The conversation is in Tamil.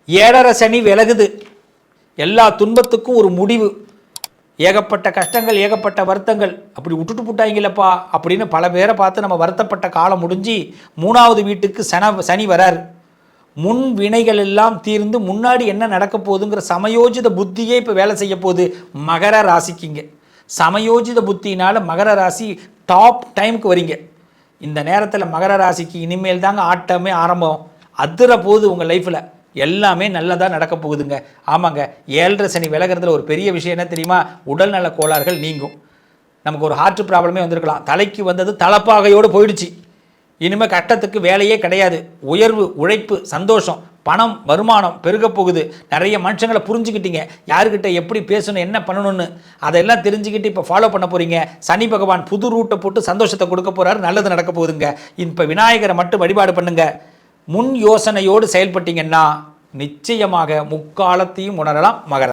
ஏழரை சனி விலகுது. எல்லா துன்பத்துக்கும் ஒரு முடிவு. ஏகப்பட்ட கஷ்டங்கள், ஏகப்பட்ட வருத்தங்கள், அப்படி விட்டுட்டு போட்டாங்களப்பா அப்படின்னு பல பேரை பார்த்து நம்ம வருத்தப்பட்ட காலம் முடிஞ்சு 3வது வீட்டுக்கு சனி வராரு. முன் வினைகள் எல்லாம் தீர்ந்து முன்னாடி என்ன நடக்க போகுதுங்கிற சமயோஜித புத்தியே இப்போ வேலை செய்ய போகுது மகர ராசிக்குங்க. சமயோஜித புத்தினால மகர ராசி டாப் டைமுக்கு வரீங்க. இந்த நேரத்தில் மகர ராசிக்கு இனிமேல் தாங்க ஆட்டமே ஆரம்பம். அதிர போகுது உங்கள் லைஃப்பில். எல்லாமே நல்லதாக நடக்க போகுதுங்க. ஆமாங்க, 7.5 சனி விலகிறதுல ஒரு பெரிய விஷயம் என்ன தெரியுமா? உடல்நல கோளாறுகள் நீங்கும். நமக்கு ஒரு ஹார்ட் ப்ராப்ளமே வந்திருக்கலாம், தலைக்கு வந்தது தலப்பாகையோடு போயிடுச்சு. இனிமேல் கட்டத்துக்கு வேலையே கிடையாது. உயர்வு, உழைப்பு, சந்தோஷம், பணம், வருமானம் பெருக போகுது. நிறைய மனுஷங்களை புரிஞ்சுக்கிட்டீங்க, யாருக்கிட்ட எப்படி பேசணும், என்ன பண்ணணும்னு அதெல்லாம் தெரிஞ்சுக்கிட்டு இப்போ ஃபாலோ பண்ண போகிறீங்க. சனி பகவான் புது ரூட்டை போட்டு சந்தோஷத்தை கொடுக்க போகிறாரு. நல்லது நடக்க போகுதுங்க. இப்போ விநாயகரை மட்டும் வழிபாடு பண்ணுங்க. முன் யோசனையோடு செயல்பட்டீங்கன்னா நிச்சயமாக முக்காலத்தையும் உணரலாம் மகர.